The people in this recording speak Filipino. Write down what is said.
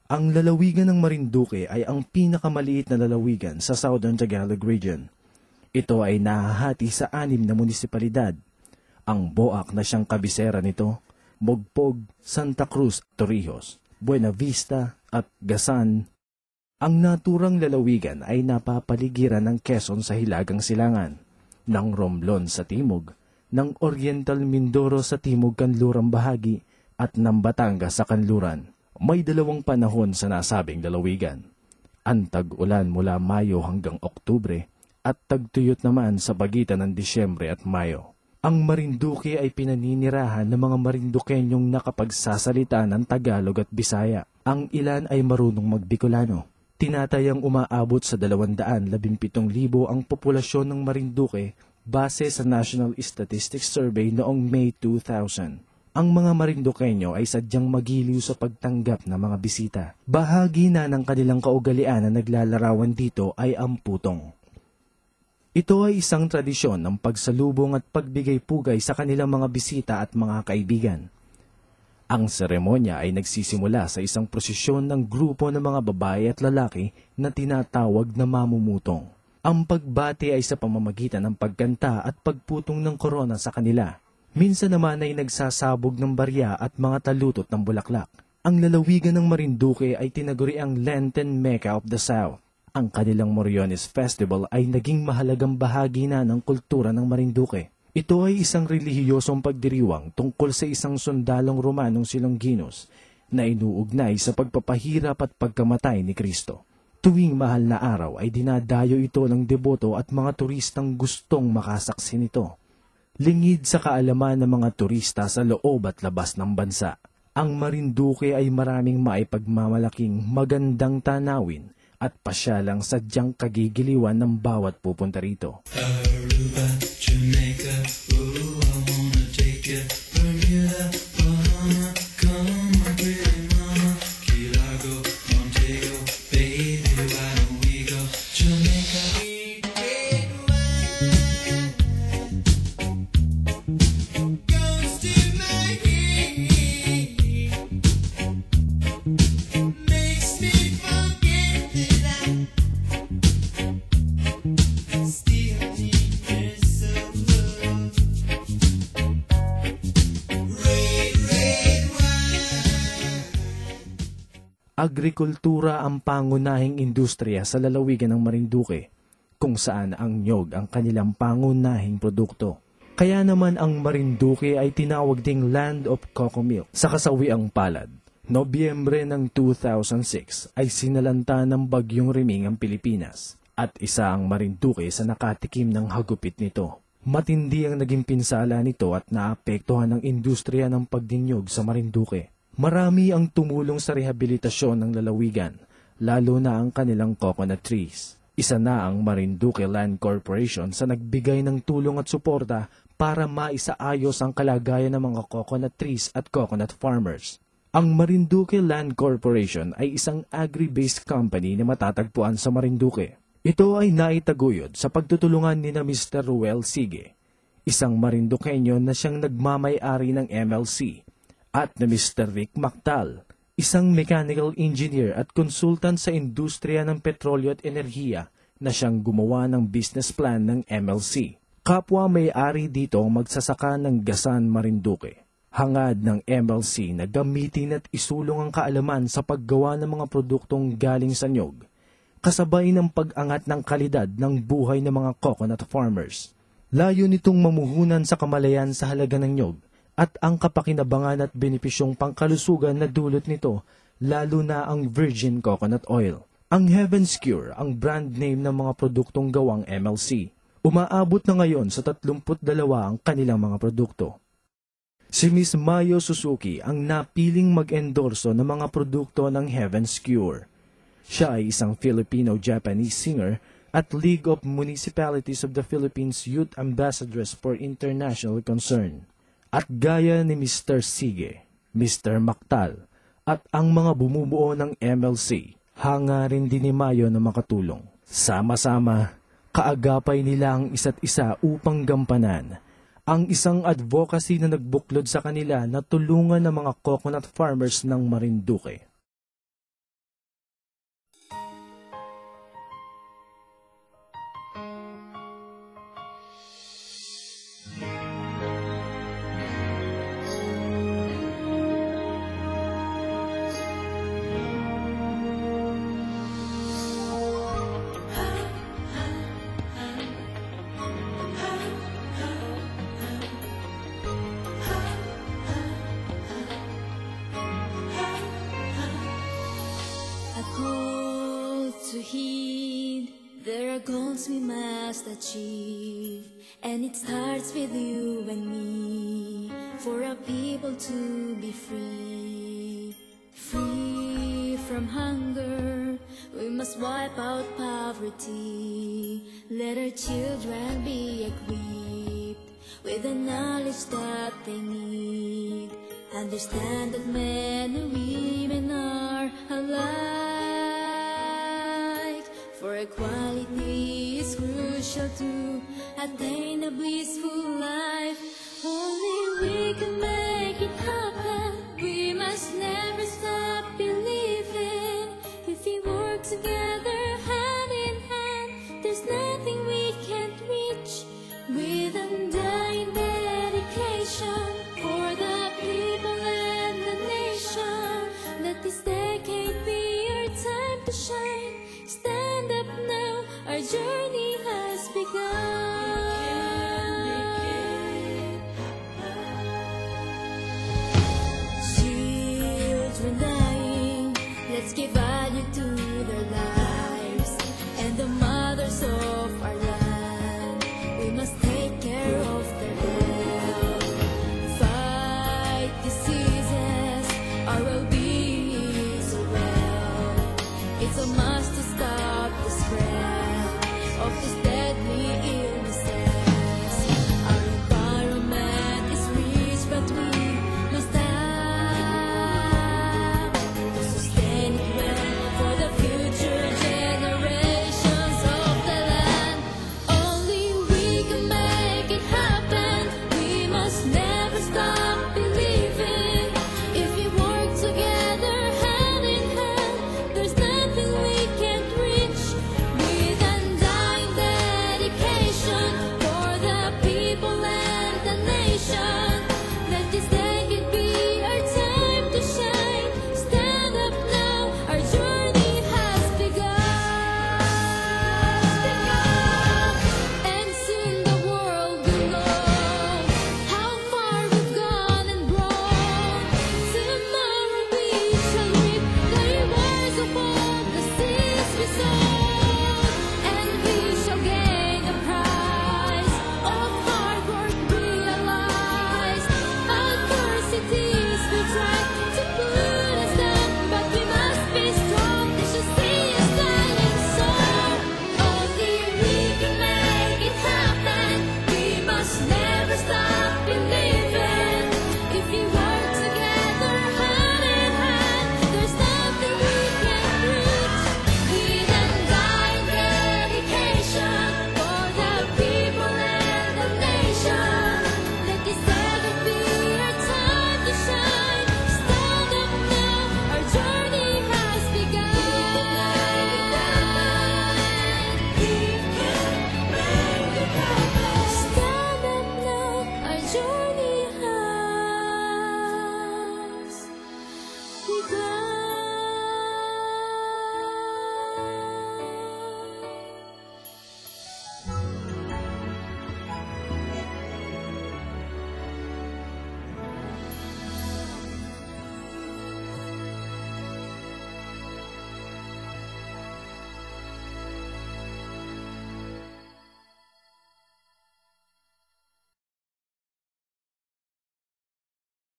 Ang lalawigan ng Marinduque ay ang pinakamaliit na lalawigan sa Southern Tagalog Region. Ito ay nahahati sa 6 na munisipalidad. Ang Boac na siyang kabisera nito, Mogpog, Santa Cruz, Torrijos, Buena Vista at Gasan. Ang naturang lalawigan ay napapaligiran ng Quezon sa hilagang silangan, ng Romblon sa timog, ng Oriental Mindoro sa timog kanlurang bahagi at ng Batangas sa kanluran. May 2 panahon sa nasabing lalawigan. Ang tag-ulan mula Mayo hanggang Oktubre at tagtuyot naman sa pagitan ng Disyembre at Mayo. Ang Marinduque ay pinaninirahan ng mga Marinduqueñong nakapagsasalita ng Tagalog at Bisaya. Ang ilan ay marunong magbicolano. Tinatayang umaabot sa 217,000 ang populasyon ng Marinduque base sa National Statistics Survey noong May 2000. Ang mga Marinduqueño ay sadyang magiliw sa pagtanggap ng mga bisita. Bahagi na ng kanilang kaugalian na naglalarawan dito ay ang putong. Ito ay isang tradisyon ng pagsalubong at pagbigay pugay sa kanilang mga bisita at mga kaibigan. Ang seremonya ay nagsisimula sa isang prosesyon ng grupo ng mga babae at lalaki na tinatawag na mamumutong. Ang pagbati ay sa pamamagitan ng pagkanta at pagputong ng korona sa kanila. Minsan naman ay nagsasabog ng barya at mga talutot ng bulaklak. Ang lalawigan ng Marinduque ay tinaguriang Lenten Mecca of the South. Ang kanilang Moriones Festival ay naging mahalagang bahagi na ng kultura ng Marinduque. Ito ay isang relihiyosong pagdiriwang tungkol sa isang sundalong Romanong Silongginos na inuugnay sa pagpapahirap at pagkamatay ni Kristo. Tuwing mahal na araw ay dinadayo ito ng deboto at mga turistang gustong makasaksi nito. Lingid sa kaalaman ng mga turista sa loob at labas ng bansa, ang Marinduque ay maraming maipagmamalaking magandang tanawin at pasyalang sadyang kagigiliwan ng bawat pupunta rito. Aruba, Jamaica, ooh, I wanna take you. Bermuda, Bahama, come on, pretty mama. Key Largo, Montego, baby, why don't we go? Jamaica. Agrikultura ang pangunahing industriya sa lalawigan ng Marinduque, kung saan ang niyog ang kanilang pangunahing produkto. Kaya naman ang Marinduque ay tinawag ding Land of Coco Milk. Sa kasawiang palad, Nobyembre ng 2006 ay sinalanta ng bagyong Riming ang Pilipinas at isa ang Marinduque sa nakatikim ng hagupit nito. Matindi ang naging pinsala nito at naapektuhan ang industriya ng pagdinyog sa Marinduque. Marami ang tumulong sa rehabilitasyon ng lalawigan, lalo na ang kanilang coconut trees. Isa na ang Marinduque Land Corporation sa nagbigay ng tulong at suporta para maisaayos ang kalagayan ng mga coconut trees at coconut farmers. Ang Marinduque Land Corporation ay isang agri-based company na matatagpuan sa Marinduque. Ito ay naitaguyod sa pagtutulungan ni na Mr. Ruel Sige, isang Marinduqueño na siyang nagmamay-ari ng MLC, at na Mr. Rick Mactal, isang mechanical engineer at konsultant sa industriya ng petrolyo at enerhiya na siyang gumawa ng business plan ng MLC. Kapwa may-ari dito ang magsasaka ng Gasan, Marinduque. Hangad ng MLC na gamitin at isulong ang kaalaman sa paggawa ng mga produktong galing sa nyog, kasabay ng pag-angat ng kalidad ng buhay ng mga coconut farmers. Layo nitong mamuhunan sa kamalayan sa halaga ng nyog at ang kapakinabangan at benepisyong pangkalusugan na dulot nito, lalo na ang virgin coconut oil. Ang Heaven's Cure ang brand name ng mga produktong gawang MLC. Umaabot na ngayon sa 32 ang kanilang mga produkto. Si Miss Mayo Suzuki ang napiling mag-endorso ng mga produkto ng Heaven's Cure. Siya ay isang Filipino-Japanese singer at League of Municipalities of the Philippines Youth Ambassadors for International Concern. At gaya ni Mr. Sige, Mr. Mactal, at ang mga bumubuo ng MLC, hangarin din ni Mayo na makatulong. Sama-sama, kaagapay nila ang isa't isa upang gampanan ang isang advocacy na nagbuklod sa kanila na tulungan ng mga coconut farmers ng Marinduque. goals we must achieve, and it starts with you and me. For our people to be free, free from hunger, we must wipe out poverty. Let our children be equipped with the knowledge that they need. Understand that men and women are alike, for equality is crucial to attain a blissful life.